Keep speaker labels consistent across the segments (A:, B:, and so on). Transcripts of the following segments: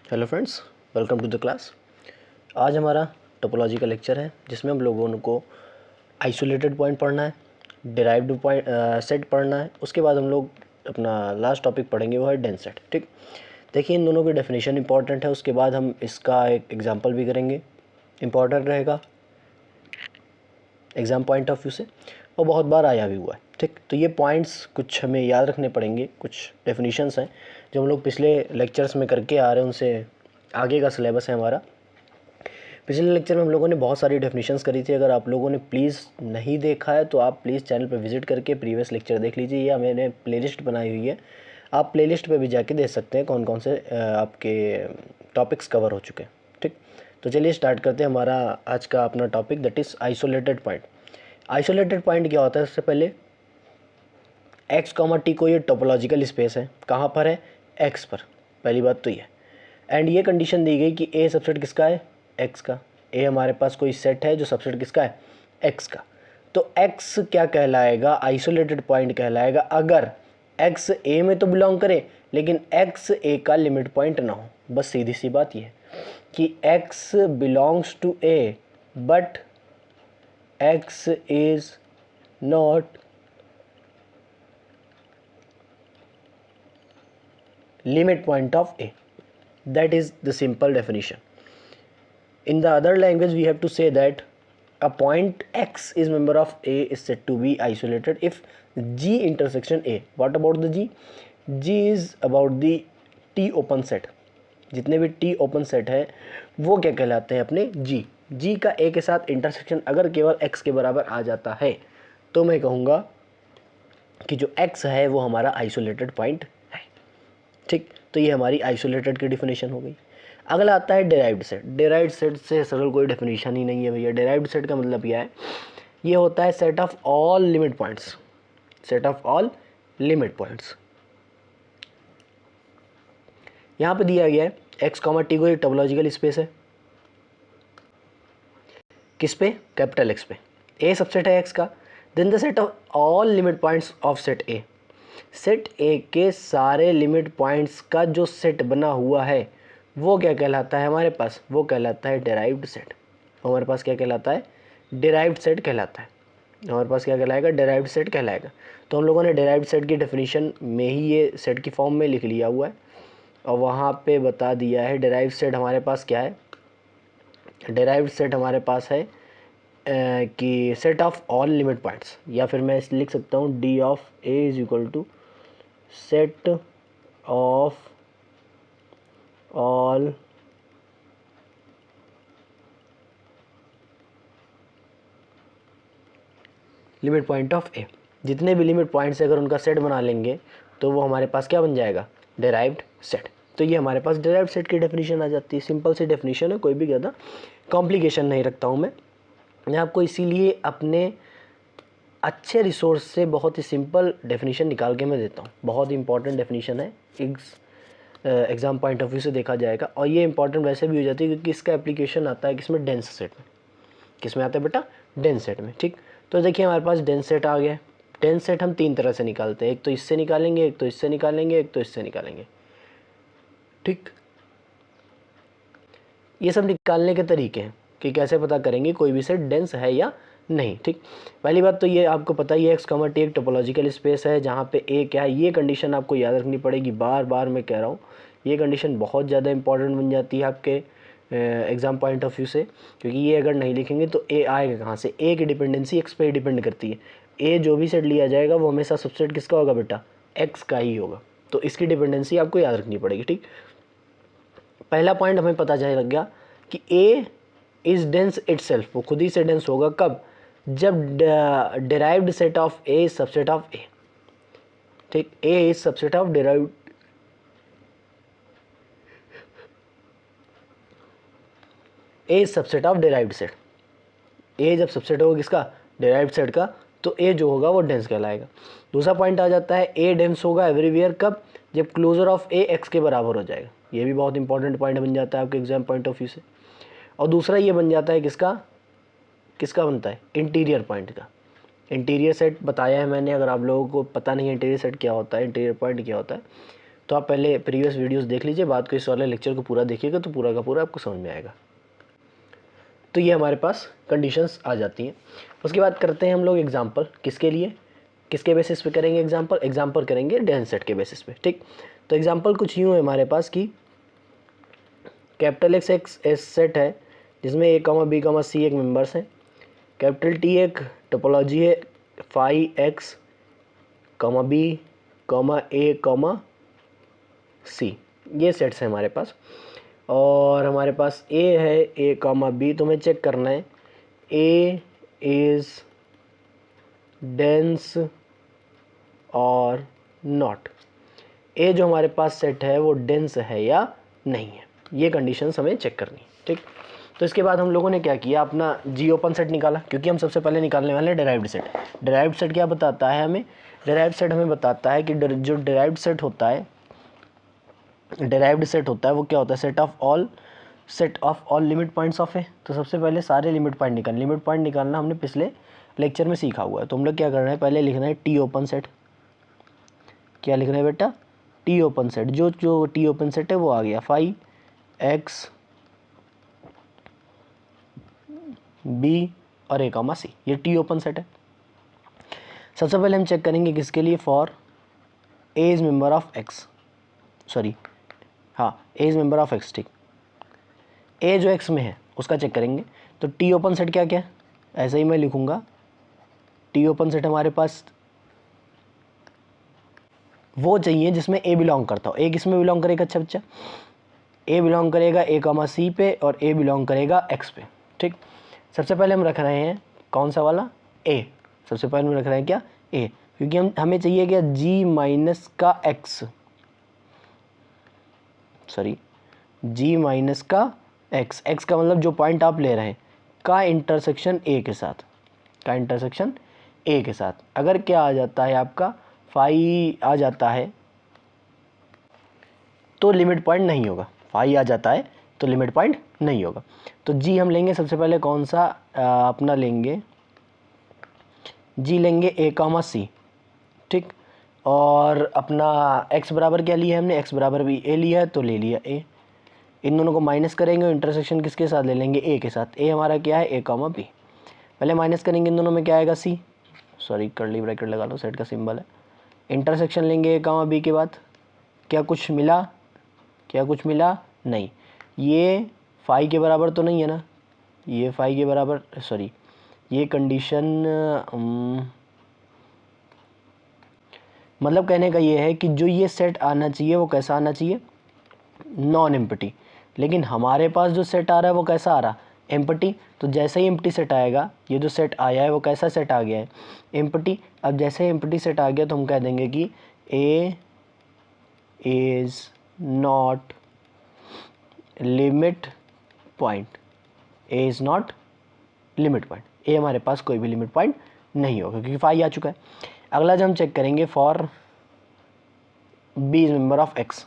A: Hello friends, welcome to the class. आज हमारा topology का लेक्चर है जिसमें हम लोगों को आइसोलेटेड पॉइंट पढ़ना है, डिराइव्ड पॉइंट सेट पढ़ना है। उसके बाद हम लोग अपना लास्ट टॉपिक पढ़ेंगे, वो है डेंस सेट। ठीक, देखिए इन दोनों की डेफिनेशन इंपॉर्टेंट है। उसके बाद हम इसका एक एग्जांपल भी करेंगे, इंपॉर्टेंट रहेगा एग्ज़ाम पॉइंट ऑफ व्यू से, और बहुत बार आया भी हुआ है। ठीक, तो ये पॉइंट्स कुछ हमें याद रखने पड़ेंगे, कुछ डेफिनेशंस हैं जो हम लोग पिछले लेक्चर्स में करके आ रहे हैं, उनसे आगे का सिलेबस है हमारा। पिछले लेक्चर में हम लोगों ने बहुत सारी डेफिनेशंस करी थी। अगर आप लोगों ने प्लीज़ नहीं देखा है तो आप प्लीज़ चैनल पर विजिट करके प्रीवियस लेक्चर देख लीजिए, या मैंने प्लेलिस्ट बनाई हुई है, आप प्लेलिस्ट पे भी जाके देख सकते हैं कौन कौन से आपके टॉपिक्स कवर हो चुके हैं। ठीक, तो चलिए स्टार्ट करते हैं हमारा आज का अपना topic, that is isolated point. Isolated point क्या होता है? सबसे पहले एक्स कॉमा टी को ये टोपोलॉजिकल स्पेस है, कहाँ पर है? एक्स पर, पहली बात तो ये। एंड ये कंडीशन दी गई कि ए सबसेट किसका है? एक्स का। ए हमारे पास कोई सेट है जो सबसेट किसका है? एक्स का। तो एक्स क्या कहलाएगा? आइसोलेटेड पॉइंट कहलाएगा अगर एक्स ए में तो बिलोंग करे लेकिन एक्स ए का लिमिट पॉइंट ना हो। बस सीधी सी बात ये है कि X belongs to A but X is not limit point of A. That is the simple definition. In the other language we have to say that a point X is member of A is said to be isolated if G intersection A. What about the G? G is about the T open set. जितने भी T open set है वो क्या कहलाते हैं? अपने G। G का A के साथ इंटरसेक्शन अगर केवल X के बराबर आ जाता है तो मैं कहूँगा कि जो X है वो हमारा आइसोलेटेड पॉइंट है। ठीक, तो ये हमारी आइसोलेटेड की डेफिनेशन हो गई। अगला आता है डिराइव्ड सेट। डिराइव्ड सेट से सरल कोई डेफिनेशन ही नहीं है भैया। डिराइव्ड सेट का मतलब क्या है? ये होता है set of all limit points. Set of all limit points यहाँ पे दिया गया है एक्स कॉमा टी को एक टोपोलॉजिकल स्पेस है। किस पे? कैपिटल एक्स पे। ए सबसेट है एक्स का। Then the set of all limit points of set A. Set A के सारे लिमिट पॉइंट्स का जो सेट बना हुआ है वो क्या कहलाता है हमारे पास? वो कहलाता है डिराइव्ड सेट। हमारे पास क्या कहलाता है? डिराइव्ड सेट कहलाता है। हमारे पास क्या कहलाएगा? डिराइव्ड सेट कहलाएगा। तो हम लोगों ने डिराइव्ड सेट की डेफिनेशन में ही ये सेट की फॉर्म में लिख लिया हुआ है और वहाँ पे बता दिया है डिराइव्ड सेट हमारे पास क्या है। डिराइव्ड सेट हमारे पास है कि set of all limit points, या फिर मैं लिख सकता हूँ D of A is equal to set of all limit point of A. जितने भी लिमिट पॉइंट्स अगर उनका सेट बना लेंगे तो वो हमारे पास क्या बन जाएगा? Derived set. तो ये हमारे पास डिराइव्ड सेट की डेफिनेशन आ जाती है। सिंपल सी डेफिनेशन है, कोई भी ज़्यादा कॉम्प्लिकेशन नहीं रखता हूँ मैं आपको, इसीलिए अपने अच्छे रिसोर्स से बहुत ही सिंपल डेफिनेशन निकाल के मैं देता हूँ। बहुत ही इंपॉर्टेंट डेफिनेशन है, एग्ज़ाम पॉइंट ऑफ व्यू से देखा जाएगा। और ये इंपॉर्टेंट वैसे भी हो जाती है क्योंकि इसका एप्लीकेशन आता है किसमें? डेंस सेट में। किस में आता है बेटा? डेंस सेट में। ठीक, तो देखिए हमारे पास डेंस सेट आ गया है। डेंस सेट हम तीन तरह से निकालते हैं, एक तो इससे निकालेंगे, एक तो इससे निकालेंगे, एक तो इससे निकालेंगे। ठीक, ये सब निकालने के तरीके हैं कि कैसे पता करेंगे कोई भी सेट डेंस है या नहीं। ठीक, पहली बात तो ये आपको पता ही है एक्स कॉमा टी एक टोपोलॉजिकल स्पेस है जहाँ पे ए क्या है। ये कंडीशन आपको याद रखनी पड़ेगी, बार बार मैं कह रहा हूँ। ये कंडीशन बहुत ज़्यादा इंपॉर्टेंट बन जाती है आपके एग्ज़ाम पॉइंट ऑफ व्यू से, क्योंकि ये अगर नहीं लिखेंगे तो ए आएगा कहाँ से? ए की डिपेंडेंसी एक्स पे डिपेंड करती है। ए जो भी सेट लिया जाएगा वो हमेशा सबसेट किसका होगा बेटा? एक्स का ही होगा। तो इसकी डिपेंडेंसी आपको याद रखनी पड़ेगी। ठीक, पहला पॉइंट हमें पता चल लग गया कि ए इज डेंस इटसेल्फ। वो खुद ही से डेंस होगा कब? जब derived set of A is subset of A. ठीक, A is subset of derived, A is subset of derived set. A जब सबसेट होगा किसका? डिराइव्ड सेट का, तो ए जो होगा वो डेंस कहलाएगा। दूसरा पॉइंट आ जाता है ए डेंस होगा एवरीवेयर कब? जब क्लोजर ऑफ ए एक्स के बराबर हो जाएगा। ये भी बहुत इंपॉर्टेंट पॉइंट बन जाता है आपके एग्जाम पॉइंट ऑफ व्यू से। और दूसरा ये बन जाता है किसका? किसका बनता है? इंटीरियर पॉइंट का। इंटीरियर सेट बताया है मैंने, अगर आप लोगों को पता नहीं है इंटीरियर सेट क्या होता है, इंटीरियर पॉइंट क्या होता है, तो आप पहले प्रीवियस वीडियोस देख लीजिए, बाद को इस वाले लेक्चर को पूरा देखिएगा तो पूरा का पूरा आपको समझ में आएगा। तो ये हमारे पास कंडीशंस आ जाती हैं। उसके बाद करते हैं हम लोग एग्जांपल, किसके लिए, किसके बेसिस पे करेंगे एग्जांपल करेंगे डेंस सेट के बेसिस पे, ठीक। तो एग्जांपल कुछ यूँ है हमारे पास कि कैपिटल एक्स एक सेट है जिसमें A comma B comma C एक मेंबर्स हैं, कैपिटल टी एक टोपोलॉजी है, phi X comma B comma A comma C, ये सेट्स हैं हमारे पास। और हमारे पास ए है ए कॉमा बी, तो हमें चेक करना है ए इज़ डेंस और नॉट, ए जो हमारे पास सेट है वो डेंस है या नहीं है, ये कंडीशंस हमें चेक करनी है, ठीक। तो इसके बाद हम लोगों ने क्या किया, अपना जी ओपन सेट निकाला, क्योंकि हम सबसे पहले निकालने वाले हैं डिराइव्ड सेट। डिराइव्ड सेट क्या बताता है हमें, डिराइव्ड सेट हमें बताता है कि जो डिराइव्ड सेट होता है वो क्या होता है, set of all limit points of A. तो सबसे पहले सारे लिमिट पॉइंट निकालना हमने पिछले लेक्चर में सीखा हुआ है। तो हम लोग क्या करना है, पहले लिखना है टी ओपन सेट। क्या लिखना है बेटा, टी ओपन सेट। जो टी ओपन सेट है वो आ गया फाई एक्स बी और ए कॉमा सी, ये टी ओपन सेट है। सबसे पहले हम चेक करेंगे किसके लिए, for a is member of x, sorry हाँ ए इज मेंबर ऑफ एक्स, ठीक। ए जो एक्स में है उसका चेक करेंगे। तो टी ओपन सेट क्या क्या, ऐसे ही मैं लिखूंगा, टी ओपन सेट हमारे पास वो चाहिए जिसमें ए बिलोंग करता हो। ए किस में बिलोंग करेगा, अच्छा बच्चा, ए बिलोंग करेगा ए कॉमा सी पे और ए बिलोंग करेगा एक्स पे, ठीक। सबसे पहले हम रख रहे हैं कौन सा वाला, ए। सबसे पहले हम रख रहे हैं क्या, ए, क्योंकि हमें चाहिए क्या, जी माइनस का एक्स, सॉरी जी माइनस का एक्स, एक्स का मतलब जो पॉइंट आप ले रहे हैं का इंटरसेक्शन ए के साथ, का इंटरसेक्शन ए के साथ। अगर क्या आ जाता है आपका फाई आ जाता है तो लिमिट पॉइंट नहीं होगा, फाई आ जाता है तो लिमिट पॉइंट नहीं होगा। तो जी हम लेंगे सबसे पहले कौन सा, अपना लेंगे जी लेंगे ए कॉमा सी, ठीक। और अपना एक्स बराबर क्या लिया है हमने, एक्स बराबर भी ए लिया है तो ले लिया ए। इन दोनों को माइनस करेंगे और इंटरसेक्शन किसके साथ ले लेंगे, ए के साथ। ए हमारा क्या है, ए कॉमा बी। पहले माइनस करेंगे इन दोनों में, क्या आएगा सी, सॉरी कर्ली ब्रैकेट लगा लो, सेट का सिंबल है। इंटरसेक्शन लेंगे ए कॉमा बी के बाद, क्या कुछ मिला, क्या कुछ मिला नहीं, ये फाई के बराबर तो नहीं है ना, ये फाई के बराबर, सॉरी ये कंडीशन मतलब कहने का ये है कि जो ये सेट आना चाहिए वो कैसा आना चाहिए, नॉन एम्प्टी। लेकिन हमारे पास जो सेट आ रहा है वो कैसा आ रहा, एम्प्टी। तो जैसे ही एम्प्टी सेट आएगा, ये जो सेट आया है वो कैसा सेट आ गया है, एम्प्टी। अब जैसे एम्प्टी सेट आ गया तो हम कह देंगे कि A is not limit point, A is not limit point, A हमारे पास कोई भी लिमिट पॉइंट नहीं होगा क्योंकि फाई आ चुका है। अगला जो हम चेक करेंगे, for B is member of X,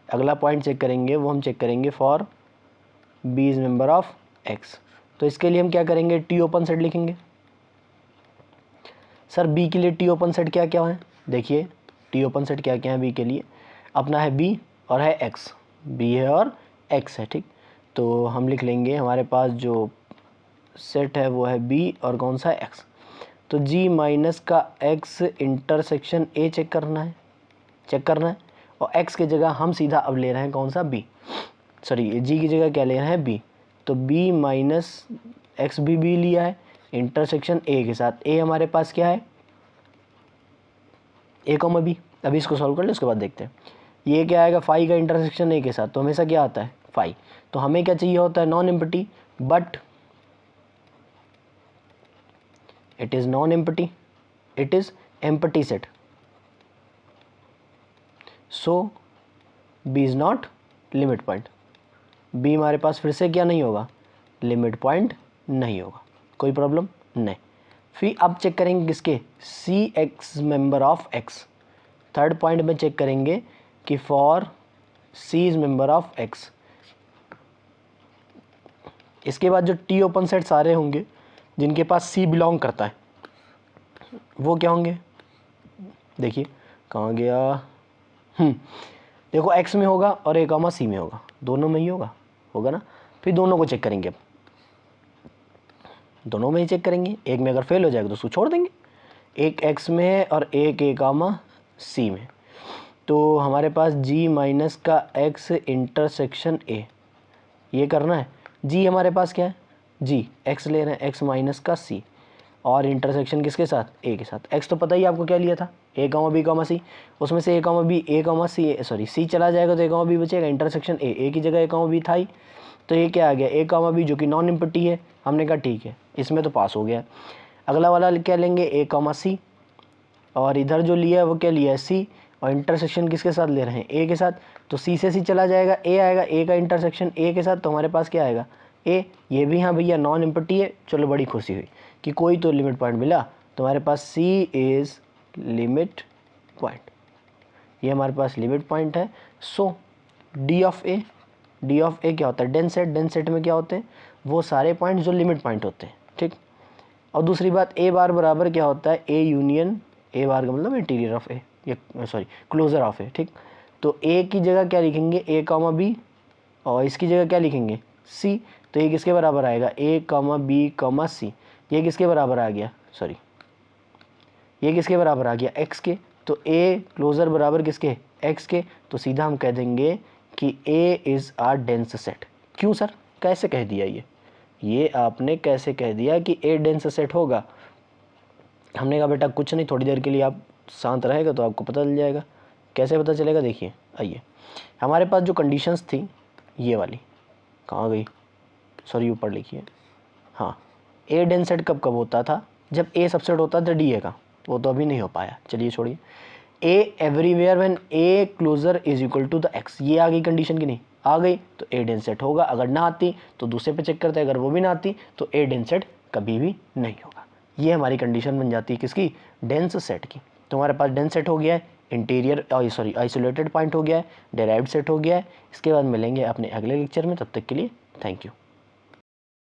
A: अगला पॉइंट चेक करेंगे वो हम चेक करेंगे for B is member of X. तो इसके लिए हम क्या करेंगे, टी ओपन सेट लिखेंगे। सर बी के लिए टी ओपन सेट क्या क्या है, देखिए टी ओपन सेट क्या क्या है बी के लिए, अपना है बी और है एक्स, बी है और एक्स है, ठीक। तो हम लिख लेंगे हमारे पास जो सेट है वो है बी और कौन सा है एक्स। तो जी माइनस का एक्स इंटरसेक्शन ए चेक करना है और एक्स की जगह हम सीधा अब ले रहे हैं कौन सा, बी, सॉरी जी की जगह क्या ले रहे हैं, बी। तो बी माइनस एक्स भी बी लिया है इंटरसेक्शन ए के साथ। ए हमारे पास क्या है, ए कॉमा बी। अभी इसको सॉल्व कर ले, उसके बाद देखते हैं ये क्या आएगा, फाई का इंटरसेक्शन ए के साथ, तो हमेशा क्या आता है फाई। तो हमें क्या चाहिए होता है, non empty, but it is non-empty, it is empty set, so b is not limit point। b हमारे पास फिर से क्या नहीं होगा, लिमिट पॉइंट नहीं होगा, कोई प्रॉब्लम नहीं। फिर अब चेक करेंगे किसके, C X member of X. Third point में चेक करेंगे कि for C is member of X. इसके बाद जो टी ओपन सेट सारे होंगे जिनके पास सी बिलोंग करता है वो क्या होंगे, देखिए कहाँ गया, देखो एक्स में होगा और ए कॉमा सी में होगा, दोनों में ही होगा ना। फिर दोनों को चेक करेंगे, अब दोनों में ही चेक करेंगे, एक में अगर फेल हो जाएगा तो उसको छोड़ देंगे। एक एक्स में है और एक ए कॉमा सी में, तो हमारे पास जी माइनस का एक्स इंटरसेक्शन ए, ये करना है। जी हमारे पास क्या है, जी एक्स ले रहे हैं, एक्स माइनस का सी, और इंटरसेक्शन किसके साथ, ए के साथ। एक्स तो पता ही आपको क्या लिया था, ए कॉमा बी कॉमा सी, उसमें से ए कॉमा बी, ए कॉमा सी, सॉरी सी चला जाएगा तो ए कॉमा बी बचेगा, इंटरसेक्शन ए की जगह ए कॉमा बी था ही, तो ये क्या आ गया, ए कॉमा बी, जो कि नॉन इम्पटी है। हमने कहा ठीक है, इसमें तो पास हो गया। अगला वाला क्या लेंगे, ए कॉमा सी, और इधर जो लिया है वो क्या लिया है, सी, और इंटरसेक्शन किसके साथ ले रहे हैं, ए के साथ, तो सी से सी चला जाएगा, ए आएगा, ए का इंटरसेक्शन ए के साथ, तो हमारे पास क्या आएगा, ए। ये भी हाँ भैया नॉन इम्पटी है, चलो बड़ी खुशी हुई कि कोई तो लिमिट पॉइंट मिला। तो हमारे पास सी इज़ लिमिट पॉइंट, ये हमारे पास लिमिट पॉइंट है। सो डी ऑफ ए क्या होता है, डेंस सेट। डेंस सेट में क्या होते हैं, वो सारे पॉइंट जो लिमिट पॉइंट होते हैं, ठीक। और दूसरी बात, ए बार बराबर क्या होता है, ए यूनियन, ए बार का मतलब इंटीरियर ऑफ ए, या सॉरी क्लोजर ऑफ ए, ठीक। तो ए की जगह क्या लिखेंगे, ए कॉमा बी, और इसकी जगह क्या लिखेंगे, सी। तो ये किसके बराबर आएगा, ए कॉमा बी कॉमा सी, ये किसके बराबर आ गया, सॉरी ये किसके बराबर आ गया, एक्स के। तो ए क्लोजर बराबर किसके, एक्स के। तो सीधा हम कह देंगे कि A is a dense set. क्यों सर, कैसे कह दिया ये आपने कैसे कह दिया कि ए डेंस सेट होगा। हमने कहा बेटा कुछ नहीं, थोड़ी देर के लिए आप शांत रहेगा तो आपको पता चल जाएगा। कैसे पता चलेगा, देखिए आइए, हमारे पास जो कंडीशंस थी ये वाली, कहाँ गई, सॉरी ऊपर लिखिए, हाँ, ए डेंस सेट कब कब होता था, जब ए सबसेट होता था डी ए का, वो तो अभी नहीं हो पाया, चलिए छोड़िए। A everywhere when A closure is equal to the X, ये आ गई कंडीशन की नहीं, आ गई तो ए डेंस सेट होगा। अगर ना आती तो दूसरे पे चेक करते हैं, अगर वो भी ना आती तो ए डेंस सेट कभी भी नहीं होगा। ये हमारी कंडीशन बन जाती है किसकी, डेंस सेट की। तो हमारे पास डेंस सेट हो गया है, इंटीरियर सॉरी आइसोलेटेड पॉइंट हो गया है, डेराइव्ड सेट हो गया है। इसके बाद मिलेंगे अपने अगले लेक्चर में, तब तक के लिए थैंक यू।